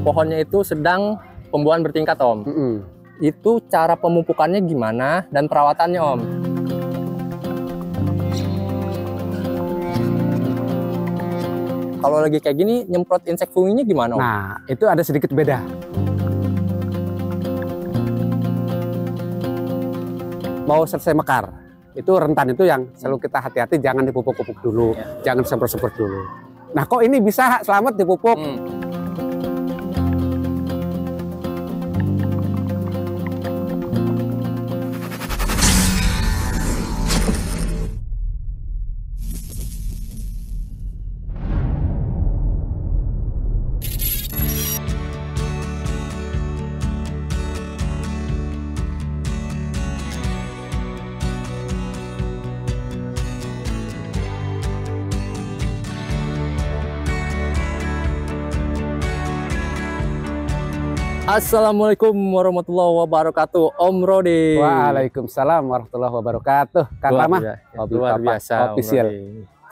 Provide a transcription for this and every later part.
pohonnya itu sedang pembuahan bertingkat, Om. Itu cara pemupukannya gimana dan perawatannya, Om? Kalau lagi kayak gini, nyemprot insek funginya gimana, Om? Nah, itu ada sedikit beda. Mau selesai mekar, itu rentan itu yang selalu kita hati-hati, jangan dipupuk-pupuk dulu, jangan semprot-semprot dulu. Nah, kok ini bisa selamat dipupuk? Assalamualaikum warahmatullahi wabarakatuh, Om Rodi. Waalaikumsalam warahmatullahi wabarakatuh. Kang Rama, luar biasa, official.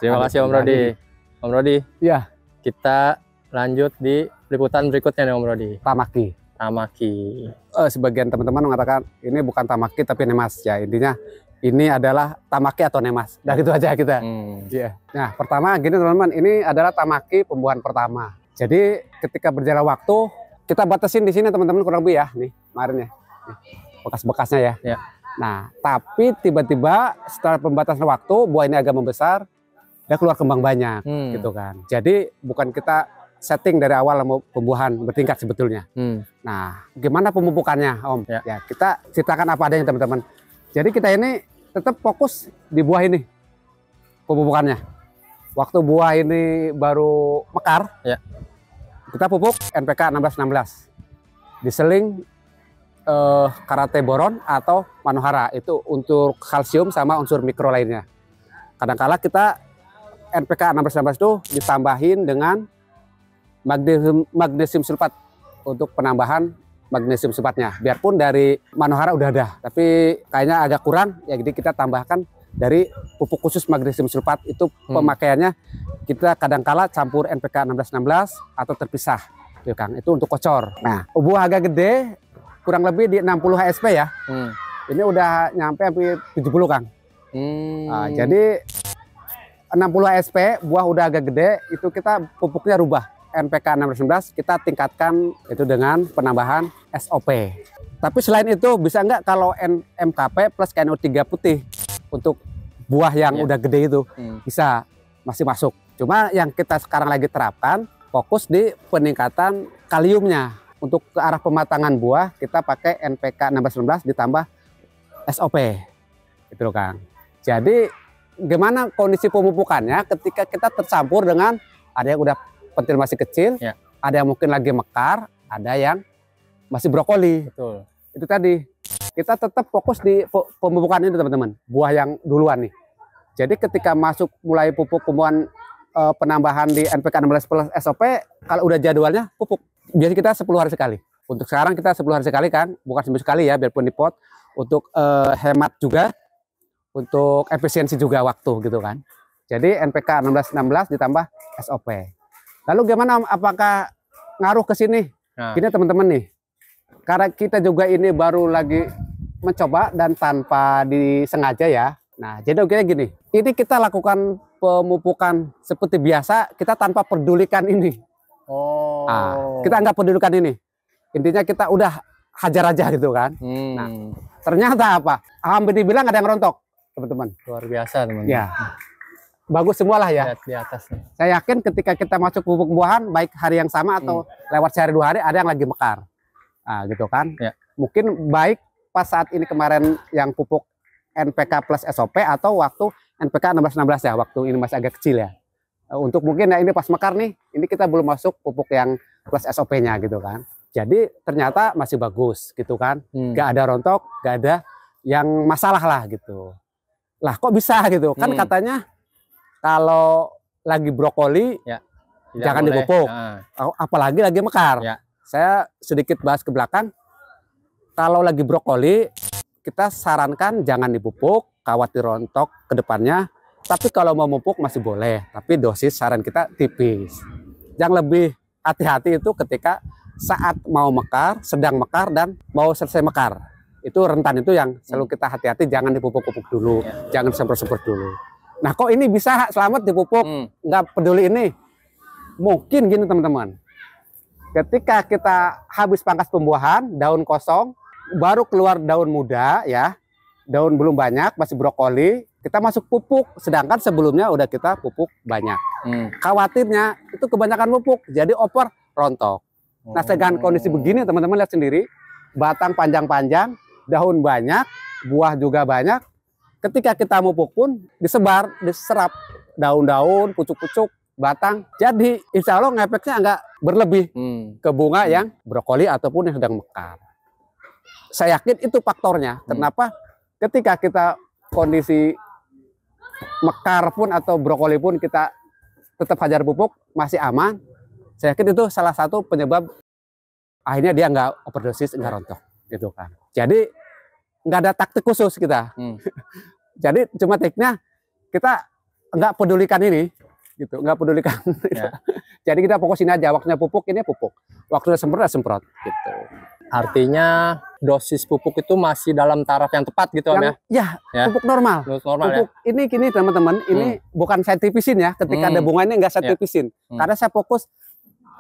Terima kasih Om Rodi. Om Rodi, ya, kita lanjut di liputan berikutnya nih Om Rodi. Tamaki. Sebagian teman-teman mengatakan ini bukan tamaki tapi nemas. Ya, intinya ini adalah tamaki atau nemas. Dan itu aja kita. Ya. Nah, pertama gini teman-teman, ini adalah tamaki pembuahan pertama. Jadi ketika berjalan waktu, kita batasin di sini teman-teman kurang lebih ya, nih kemarin ya, bekas-bekasnya ya. Nah, tapi tiba-tiba setelah pembatasan waktu, buah ini agak membesar, dia keluar kembang banyak, gitu kan. Jadi bukan kita setting dari awal mau pembuahan bertingkat sebetulnya. Nah, gimana pemupukannya, Om? Ya, kita ceritakan apa adanya teman-teman. Jadi kita ini tetap fokus di buah ini, pemupukannya. Waktu buah ini baru mekar, kita pupuk NPK 1616, diseling karate boron atau manohara, itu untuk kalsium sama unsur mikro lainnya. Kadang-kala kita NPK 1616 itu ditambahin dengan magnesium sulfat untuk penambahan magnesium sulfatnya. Biarpun dari manohara udah ada, tapi kayaknya agak kurang, ya jadi kita tambahkan dari pupuk khusus magnesium sulfat. Itu pemakaiannya kita kadangkala campur NPK 1616 atau terpisah, ya Kang. Itu untuk kocor. Nah, buah agak gede, kurang lebih di 60 HSP ya. Ini udah nyampe hampir 70 Kang. Nah, jadi 60 HSP, buah udah agak gede, itu kita pupuknya rubah. NPK 1616 kita tingkatkan itu dengan penambahan SOP. Tapi selain itu bisa nggak kalau MKP plus KNO3 putih untuk buah yang udah gede itu? Bisa, masih masuk. Cuma yang kita sekarang lagi terapkan fokus di peningkatan kaliumnya. Untuk ke arah pematangan buah kita pakai NPK 1616 ditambah SOP. Itu loh Kang. Jadi gimana kondisi pemupukannya ketika kita tercampur dengan ada yang udah pentil masih kecil, ada yang mungkin lagi mekar, ada yang masih brokoli. Betul. Itu tadi kita tetap fokus di pemupukan ini teman-teman, buah yang duluan nih. Jadi ketika masuk mulai pupuk pembuahan penambahan di NPK 16 plus SOP, kalau udah jadwalnya pupuk. Biasanya kita 10 hari sekali. Untuk sekarang kita 10 hari sekali kan, bukan seminggu sekali ya, biarpun di pot, untuk hemat juga, untuk efisiensi juga waktu gitu kan. Jadi NPK 1616 ditambah SOP. Lalu gimana, apakah ngaruh ke sini? Gini teman-teman nih, karena kita juga ini baru lagi mencoba dan tanpa disengaja ya. Nah, jadi oke gini, ini kita lakukan pemupukan seperti biasa, kita tanpa pedulikan ini. Nah, kita nggak pedulikan ini. Intinya kita udah hajar aja gitu kan. Nah, ternyata apa? Hampir dibilang ada yang rontok, teman-teman. Luar biasa, teman-teman. Ya, bagus semua lah ya. Lihat di atas nih. Saya yakin ketika kita masuk pupuk buahan, baik hari yang sama atau lewat sehari 2 hari, ada yang lagi mekar. Nah, gitu kan. Mungkin baik pas saat ini kemarin yang pupuk NPK plus SOP atau waktu NPK 1616 ya, waktu ini masih agak kecil ya. Untuk mungkin ya ini pas mekar nih, ini kita belum masuk pupuk yang plus SOP-nya gitu kan. Jadi ternyata masih bagus gitu kan. Gak ada rontok, gak ada yang masalah lah gitu. Lah kok bisa gitu? Kan katanya kalau lagi brokoli jangan dipupuk. Apalagi lagi mekar. Saya sedikit bahas ke belakang. Kalau lagi brokoli kita sarankan jangan dipupuk, khawatir rontok ke depannya. Tapi kalau mau pupuk masih boleh, tapi dosis saran kita tipis. Yang lebih hati-hati itu ketika saat mau mekar, sedang mekar, dan mau selesai mekar. Itu rentan itu yang selalu kita hati-hati, jangan dipupuk-pupuk dulu, jangan semprot-semprot dulu. Nah kok ini bisa selamat dipupuk, nggak peduli ini. Mungkin gini teman-teman, ketika kita habis pangkas pembuahan, daun kosong, baru keluar daun muda ya, daun belum banyak, masih brokoli, kita masuk pupuk, sedangkan sebelumnya udah kita pupuk banyak. Khawatirnya itu kebanyakan pupuk, jadi oper rontok. Nah sedangkan kondisi begini teman-teman lihat sendiri, batang panjang-panjang, daun banyak, buah juga banyak. Ketika kita pupuk pun disebar, diserap daun-daun, pucuk-pucuk, batang. Jadi insya Allah ngefeknya nggak berlebih ke bunga yang brokoli ataupun yang sedang mekar. Saya yakin itu faktornya. Kenapa ketika kita kondisi mekar pun atau brokoli pun kita tetap hajar pupuk masih aman. Saya yakin itu salah satu penyebab akhirnya dia nggak overdosis, nggak rontok gitu kan. Jadi nggak ada taktik khusus kita. Jadi cuma tekniknya kita nggak pedulikan ini gitu, nggak pedulikan. Jadi kita fokusin aja, waktunya pupuk ini pupuk, waktunya semprot semprot gitu. Artinya dosis pupuk itu masih dalam taraf yang tepat gitu Om ya? Ya, pupuk normal. Pupuk ya? Ini gini teman-teman, ini bukan saya tipisin ya. Ketika ada bunga ini nggak saya tipisin, karena saya fokus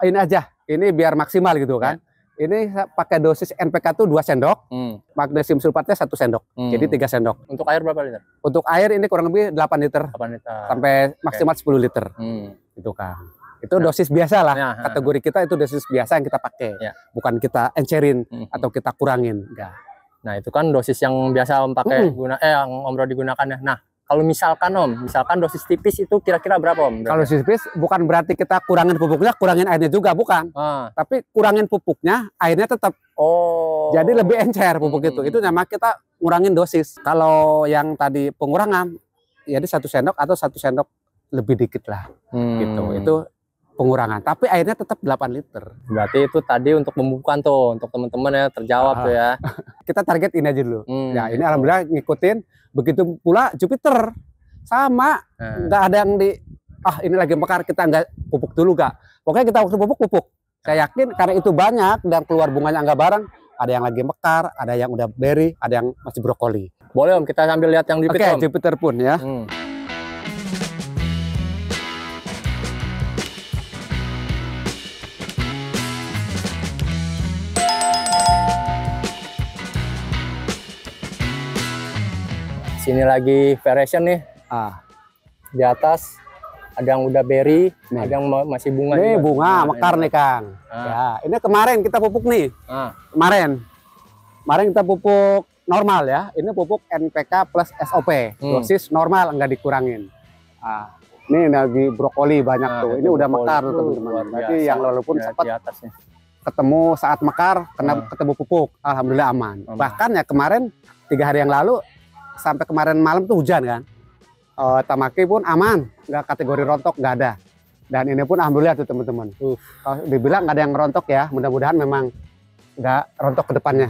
ini aja, ini biar maksimal gitu kan. Ini saya pakai dosis NPK itu 2 sendok, magnesium sulfatnya 1 sendok, jadi 3 sendok. Untuk air berapa liter? Untuk air ini kurang lebih 8 liter, 8 liter. sampai maksimal 10 liter, gitu kan. Itu dosis biasa lah, kategori kita itu dosis biasa yang kita pakai, bukan kita encerin atau kita kurangin, enggak. Nah itu kan dosis yang biasa Om pakai yang Om Rodi gunakan ya. Nah kalau misalkan Om, misalkan dosis tipis itu kira-kira berapa Om? Kalau dosis tipis bukan berarti kita kurangin pupuknya, kurangin airnya juga, bukan. Tapi kurangin pupuknya, airnya tetap. Jadi lebih encer pupuk itu nama kita ngurangin dosis. Kalau yang tadi pengurangan, jadi 1 sendok atau 1 sendok lebih dikit lah, gitu. Itu pengurangan, tapi airnya tetap 8 liter. Berarti itu tadi untuk pembukaan tuh, untuk teman-teman ya terjawab tuh ya. Kita target ini aja dulu. Ya ini alhamdulillah ngikutin. Begitu pula Jupiter sama, nggak ada yang ini lagi mekar kita nggak pupuk dulu kak. Pokoknya kita waktu pupuk. Saya yakin karena itu banyak dan keluar bunganya nggak bareng. Ada yang lagi mekar, ada yang udah berry, ada yang masih brokoli. Boleh Om, kita sambil lihat yang Jupiter. Oke, Jupiter pun ya. Sini lagi variation nih. Di atas ada yang udah berry, ada yang masih bunga. Ini juga. Bunga mekar nih Kang. Ya, ini kemarin kita pupuk nih. Kemarin kita pupuk normal ya. Ini pupuk NPK plus SOP. Dosis normal, nggak dikurangin. Ini lagi brokoli banyak tuh. Ini udah mekar tuh teman-teman. Berarti yang lalu pun sempat ketemu saat mekar, ketemu pupuk. Alhamdulillah aman. Bahkan ya kemarin 3 hari yang lalu sampai kemarin malam tuh hujan kan. Tamaki pun aman, nggak kategori rontok, nggak ada. Dan ini pun alhamdulillah tuh teman-teman. Kalau dibilang nggak ada yang rontok ya, mudah-mudahan memang nggak rontok ke depannya.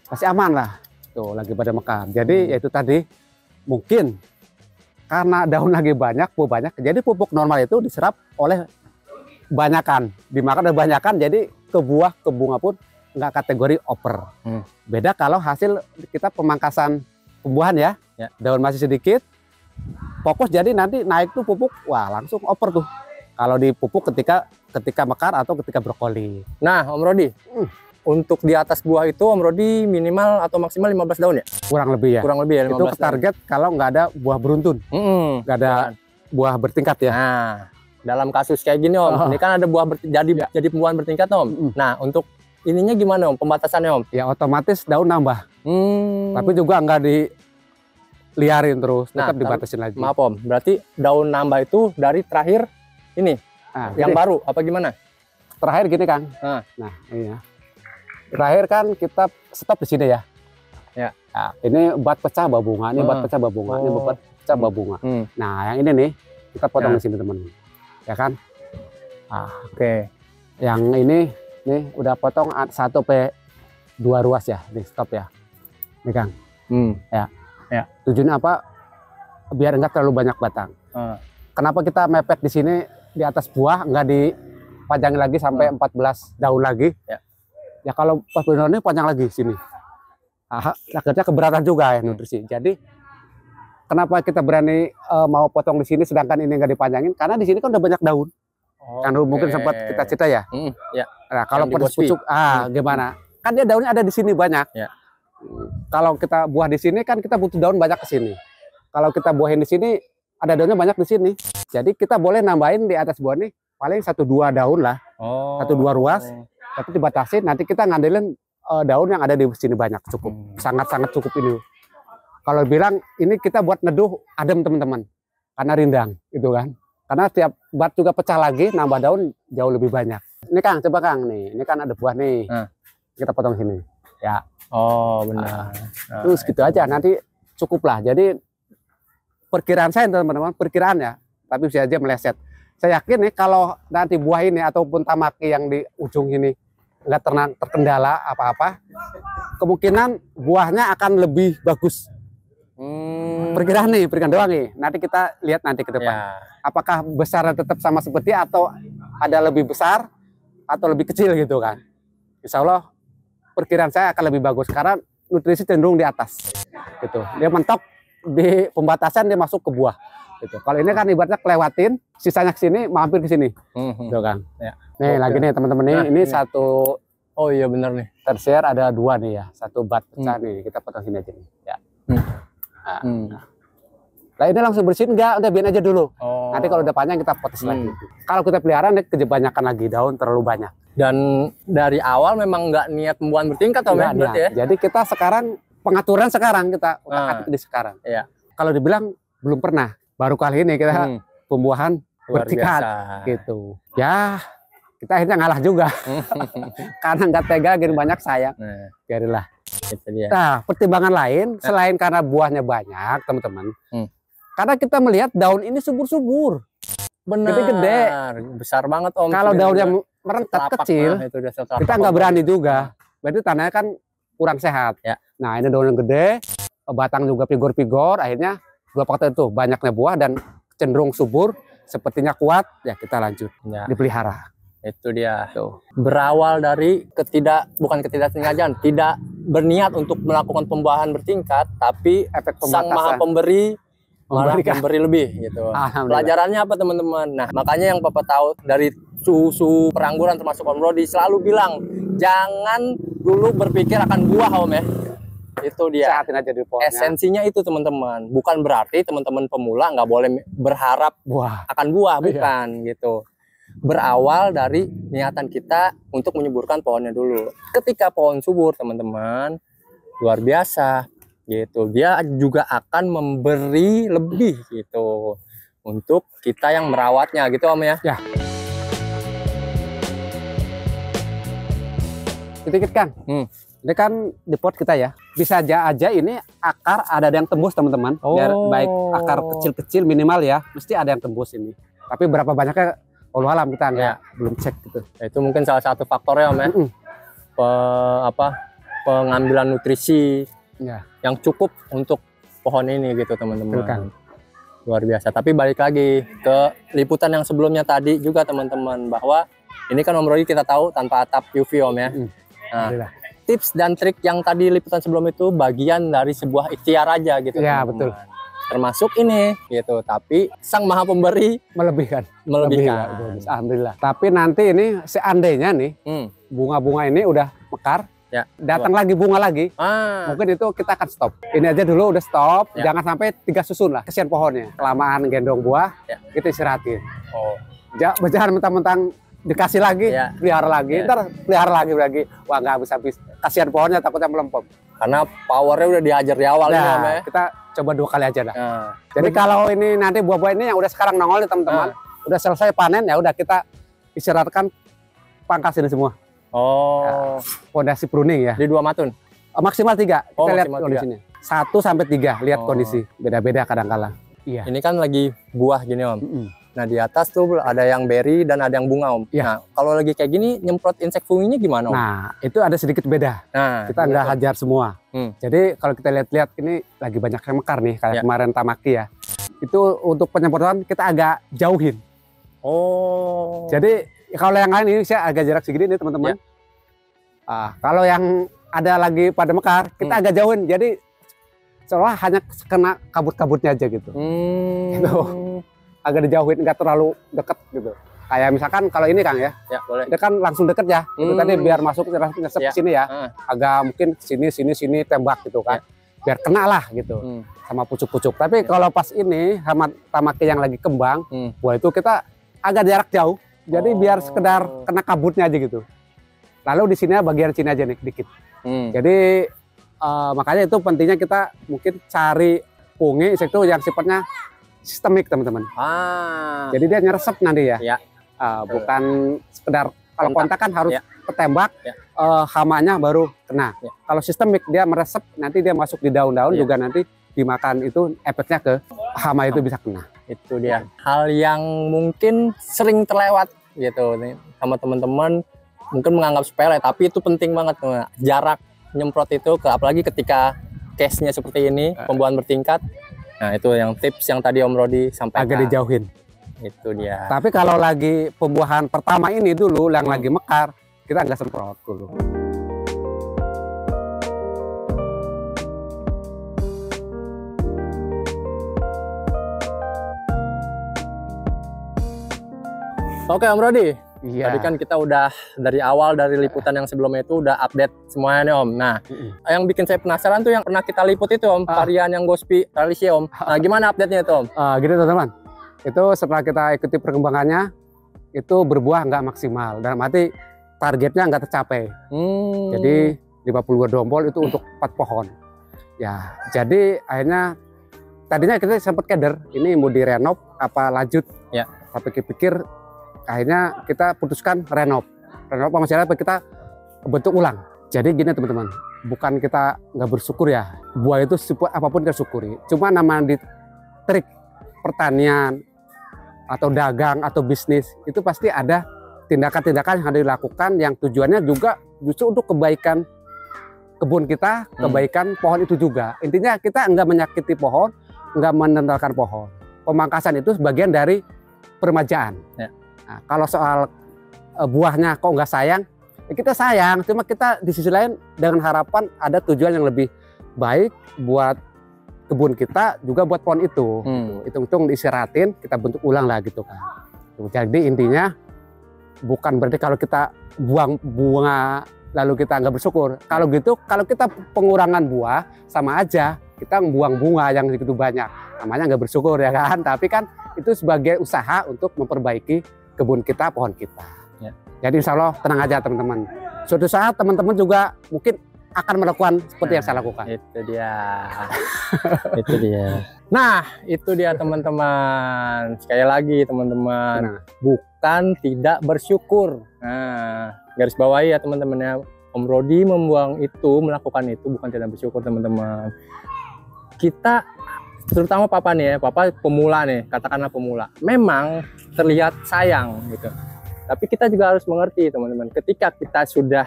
Masih aman lah. Tuh lagi pada mekar. Jadi yaitu tadi mungkin karena daun lagi banyak, buah banyak, jadi pupuk normal itu diserap oleh banyakan, dimakan oleh banyakan, jadi ke buah, ke bunga pun nggak kategori over. Beda kalau hasil kita pemangkasan pembuahan ya, daun masih sedikit, fokus jadi nanti naik tuh pupuk, wah langsung over tuh. Kalau dipupuk ketika mekar atau ketika brokoli. Nah Om Rodi, untuk di atas buah itu Om Rodi minimal atau maksimal 15 daun ya? Kurang lebih ya. Kurang lebih ya 15 itu target kalau nggak ada buah beruntun, nggak ada buah bertingkat ya. Nah dalam kasus kayak gini Om, ini kan ada buah jadi pembuahan bertingkat Om. Nah untuk ininya gimana Om, pembatasannya Om? Ya otomatis daun nambah. Tapi juga nggak diliarin terus, tetap dibatasin lagi. Maaf Om, berarti daun nambah itu dari terakhir ini, yang baru apa gimana? Terakhir gini Kang. Nah iya. Terakhir kan kita stop di sini ya. Nah, ini bat pecah babunga, ini bat pecah babunga, ini bat pecah babunga. Nah yang ini nih kita potong di sini teman, ya kan? Oke. Yang ini nih udah potong 1/2 ruas ya, di stop ya, nih Kang. Ya. Tujuannya apa? Biar enggak terlalu banyak batang. Kenapa kita mepet di sini di atas buah, enggak di panjangin lagi sampai 14 daun lagi. Ya. Ya kalau pas benar ini panjang lagi sini. Akhirnya keberatan juga ya nutrisi. Jadi kenapa kita berani mau potong di sini sedangkan ini nggak dipanjangin? Karena di sini kan udah banyak daun. Kan mungkin sempat kita cerita ya. Ya. Nah, kalau pedas pucuk, gimana? Kan dia daunnya ada di sini banyak. Ya. Kalau kita buah di sini kan kita butuh daun banyak ke sini. Kalau kita buahin di sini ada daunnya banyak di sini. Jadi kita boleh nambahin di atas buah nih paling 1-2 daun lah. 1-2 ruas. Tapi dibatasi nanti kita ngandelin daun yang ada di sini banyak, cukup. Sangat-sangat cukup ini. Kalau bilang ini kita buat neduh adem teman-teman. Karena rindang gitu kan. Karena setiap bat juga pecah lagi, nambah daun jauh lebih banyak. Ini Kang, coba Kang nih. Ini kan ada buah nih. Kita potong sini. Ya. Oh, benar. Terus gitu aja, nanti cukup lah. Jadi perkiraan saya teman-teman, perkiraan ya. Tapi bisa aja meleset. Saya yakin nih kalau nanti buah ini ataupun tamaki yang di ujung ini nggak terkendala apa-apa, kemungkinan buahnya akan lebih bagus. Perkiraan doang nih. Nanti kita lihat nanti ke depan. Ya. Apakah besarnya tetap sama seperti atau ada lebih besar atau lebih kecil gitu kan. Insya Allah perkiraan saya akan lebih bagus karena nutrisi cenderung di atas. Gitu. Dia mentok di pembatasan dia masuk ke buah. Gitu. Kalau ini kan ibaratnya kelewatin, sisanya ke sini, mampir ke sini. Gitu kan. Ya. Nih lagi nih teman-teman nih, ini satu. Oh iya benar nih. Tersier ada 2 nih ya, satu bat pecah nih. Kita potong sini aja nih. Ya. Nah ini langsung bersihin enggak? Udah biarin aja dulu. Nanti kalau udah panjang kita potes lagi. Kalau kita pelihara nih kebanyakan lagi daun terlalu banyak. Dan dari awal memang nggak niat pembuahan bertingkat Om ya, berarti ya. Jadi kita sekarang pengaturan sekarang kita utak-atik di sekarang. Iya. Kalau dibilang belum pernah, baru kali ini kita pembuahan bertingkat gitu. Ya kita akhirnya ngalah juga karena nggak tega gini banyak sayang. Biarinlah. Nah pertimbangan lain selain karena buahnya banyak teman-teman, karena kita melihat daun ini subur-subur. Benar. Gede-gede. Besar banget Om. Kalau daun yang merentet kecil, kita nggak berani juga. Berarti tanahnya kan kurang sehat. Ya. Nah ini daun yang gede, batang juga pigor-pigor. Akhirnya 2 faktor itu, banyaknya buah dan cenderung subur, sepertinya kuat. Ya kita lanjut dipelihara. Itu dia. Tuh. Berawal dari bukan ketidaksengajaan, tidak berniat untuk melakukan pembuahan bertingkat, tapi efek Sang Maha Pemberi malah memberi lebih gitu. Pelajarannya apa teman-teman? Nah, makanya yang Papa tahu dari susu perangguran termasuk Om Rodi selalu bilang, jangan dulu berpikir akan buah Om ya. Itu dia. Sehatin aja di pohonnya. Esensinya itu teman-teman. Bukan berarti teman-teman pemula nggak boleh berharap akan buah, bukan gitu. Berawal dari niatan kita untuk menyuburkan pohonnya dulu. Ketika pohon subur teman-teman, luar biasa gitu. Dia juga akan memberi lebih gitu untuk kita yang merawatnya gitu Om ya. Ya. Sedikit Kang. Ini kan di pot kita ya. Bisa aja ini akar ada yang tembus teman-teman. Biar baik akar kecil-kecil minimal ya, mesti ada yang tembus ini. Tapi berapa banyaknya Allah alam kita belum cek gitu. Itu mungkin salah satu faktornya Om ya. Pengambilan nutrisi yang cukup untuk pohon ini gitu teman-teman. Luar biasa. Tapi balik lagi ke liputan yang sebelumnya tadi juga teman-teman, bahwa ini kan Om Rodi kita tahu tanpa atap UV Om ya. Nah, tips dan trik yang tadi liputan sebelum itu bagian dari sebuah ikhtiar aja gitu. Ya betul. Termasuk ini gitu, tapi Sang Maha Pemberi melebihkan. Alhamdulillah. Tapi nanti ini seandainya nih bunga-bunga ini udah mekar, datang lagi bunga lagi, mungkin itu kita akan stop. Ini aja dulu udah stop, jangan sampai 3 susun lah, kesian pohonnya. Kelamaan gendong buah, kita istirahatin. Jangan mentang-mentang dikasih lagi, pelihara lagi, ntar pelihara lagi. Wah nggak habis-habis, kasihan pohonnya takutnya melempem. Karena powernya udah diajar di awal ya. Kita coba 2 kali aja dah. Jadi kalau ini nanti buah-buah ini yang udah sekarang nongol nih teman-teman, udah selesai panen ya udah kita istirahatkan, pangkas ini semua. Fondasi pruning ya. Di 2 matun. Maksimal 3. Kita lihat kondisinya. 1 sampai 3 lihat kondisi. Beda-beda kadang-kala. Iya. Ini kan lagi buah gini Om. Nah di atas tuh ada yang berry dan ada yang bunga Om. Nah kalau lagi kayak gini nyemprot insek funginya gimana Om? Nah itu ada sedikit beda. Kita nggak hajar semua. Jadi kalau kita lihat-lihat ini lagi banyak yang mekar nih kayak kemarin tamaki ya. Itu untuk penyemprotan kita agak jauhin. Jadi Kalau yang lain ini saya agak jarak segini nih teman-teman. Kalau yang ada lagi pada mekar, kita agak jauhin. Jadi seolah hanya kena kabut-kabutnya aja gitu. Gitu. Agak dijauhin, nggak terlalu deket gitu. Kayak misalkan kalau ini Kang ya, boleh. Itu kan langsung deket ya. Itu tadi biar masuk nyesep ke sini ya. Agak mungkin sini tembak gitu kan. Biar kena lah gitu. Sama pucuk-pucuk. Tapi kalau pas ini sama tamaki yang lagi kembang, wah itu kita agak jarak jauh. Jadi biar sekedar kena kabutnya aja gitu. Lalu di sini bagian sini aja nih dikit. Jadi makanya itu pentingnya kita mungkin cari fungi itu yang sifatnya sistemik teman-teman. Jadi dia ngeresep nanti ya. Bukan sekedar kalau kontak kan harus ketembak, hamanya baru kena. Kalau sistemik dia meresep, nanti dia masuk di daun-daun juga nanti dimakan itu efeknya ke hama itu bisa kena. Itu dia hal yang mungkin sering terlewat gitu nih sama teman-teman, mungkin menganggap sepele tapi itu penting banget tuh. Jarak nyemprot itu apalagi ketika case-nya seperti ini, pembuahan bertingkat. Nah, itu yang tips yang tadi Om Rodi sampaikan. Agak dijauhin. Itu dia. Tapi kalau lagi pembuahan pertama ini dulu yang lagi mekar, kita nggak semprot dulu. Oke Om Rodi, tadi kan kita udah dari awal dari liputan yang sebelumnya itu udah update semuanya nih Om. Nah, yang bikin saya penasaran tuh yang pernah kita liput itu Om, varian yang Gospi Tralicia Om. Nah, gimana update-nya itu Om? Gini teman-teman, itu setelah kita ikuti perkembangannya, itu berbuah nggak maksimal. Dalam arti targetnya nggak tercapai. Jadi 52 dompol itu untuk 4 pohon. Ya, jadi akhirnya tadinya kita sempat keder, ini mau direnov apa lanjut. Tapi pikir akhirnya kita putuskan renov apa masalahnya kita bentuk ulang. Jadi gini teman-teman, bukan kita nggak bersyukur ya, buah itu apapun kita syukuri, cuma nama di trik pertanian atau dagang atau bisnis itu pasti ada tindakan-tindakan yang harus dilakukan yang tujuannya juga justru untuk kebaikan kebun kita, kebaikan pohon itu juga. Intinya kita nggak menyakiti pohon, nggak menendalkan pohon. Pemangkasan itu sebagian dari peremajaan. Nah, kalau soal buahnya kok nggak sayang, ya kita sayang, cuma kita di sisi lain dengan harapan ada tujuan yang lebih baik buat kebun kita, juga buat pohon itu. Hitung-hitung diistirahatin, kita bentuk ulang lah gitu kan. Jadi intinya bukan berarti kalau kita buang bunga lalu kita nggak bersyukur. Kalau gitu, kalau kita pengurangan buah sama aja kita buang bunga yang begitu banyak. Namanya nggak bersyukur ya kan. Tapi kan itu sebagai usaha untuk memperbaiki kebun kita, pohon kita. Jadi insya Allah tenang aja teman-teman. Suatu saat teman-teman juga mungkin akan melakukan seperti yang saya lakukan. Itu dia. Itu dia. Nah, itu dia teman-teman. Sekali lagi teman-teman, bukan tidak bersyukur. Nah, garis bawahi ya teman-teman ya. Om Rodi melakukan itu bukan tidak bersyukur teman-teman. Kita terutama papa nih ya, papa pemula nih, katakanlah pemula. Memang terlihat sayang gitu. Tapi kita juga harus mengerti teman-teman, ketika kita sudah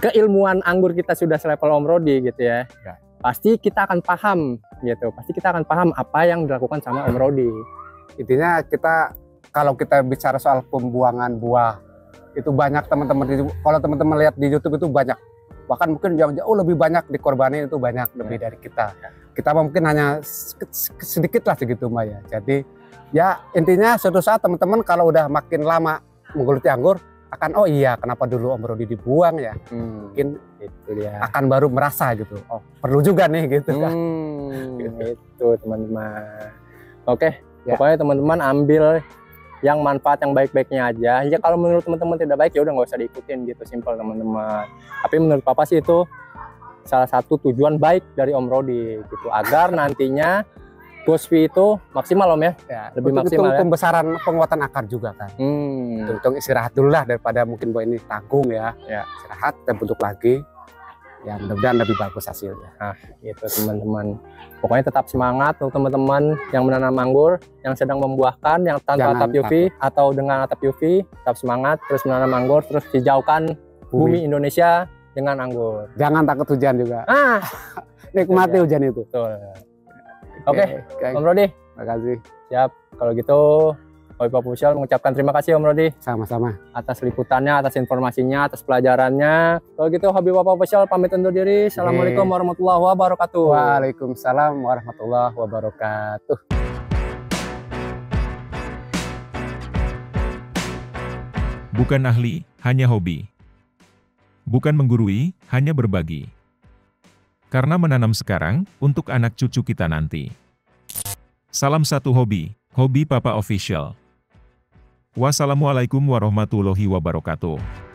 keilmuan anggur kita sudah selevel Om Rodi gitu ya. Pasti kita akan paham gitu. Pasti kita akan paham apa yang dilakukan sama Om Rodi. Intinya kita kalau kita bicara soal pembuangan buah itu banyak teman-teman. Kalau teman-teman lihat di YouTube itu banyak. Bahkan mungkin yang jauh lebih banyak dikorbanin itu banyak lebih dari kita. Kita mungkin hanya sedikit lah segitu Mbak ya. Jadi ya intinya suatu saat teman-teman kalau udah makin lama menggeluti anggur akan oh iya kenapa dulu Om Rodi dibuang ya. Mungkin itu dia. Akan baru merasa gitu. Oh perlu juga nih gitu kan. Itu teman-teman. Oke, pokoknya teman-teman ambil yang manfaat yang baik-baiknya aja. Ya kalau menurut teman-teman tidak baik ya udah nggak usah diikutin gitu, simpel teman-teman. Tapi menurut papa sih itu salah satu tujuan baik dari Om Rodi gitu, agar nantinya Gospi itu maksimal Om ya, lebih maksimal ya. Pembesaran penguatan akar juga kan. Untung istirahat dulu lah daripada mungkin bahwa ini tanggung ya. Istirahat dan bentuk lagi. Ya mudah-mudahan lebih bagus hasilnya. Nah itu teman-teman. Pokoknya tetap semangat untuk teman-teman yang menanam anggur, yang sedang membuahkan, yang tanpa atap UV atau dengan atap UV, tetap semangat terus menanam anggur, terus hijaukan bumi Indonesia dengan anggur. Jangan takut hujan juga. Nikmati hujan itu. Betul. Oke, Om Rodi. Terima kasih. Siap. Kalau gitu Habib Papa Official mengucapkan terima kasih Om Rodi Sama-sama. atas liputannya, atas informasinya, atas pelajarannya. Kalau gitu Habib Papa Official pamit undur diri. Assalamualaikum warahmatullahi wabarakatuh. Waalaikumsalam warahmatullahi wabarakatuh. Bukan ahli, hanya hobi. Bukan menggurui, hanya berbagi. Karena menanam sekarang, untuk anak cucu kita nanti. Salam satu hobi, Hobi Papa Official. Wassalamualaikum warahmatullahi wabarakatuh.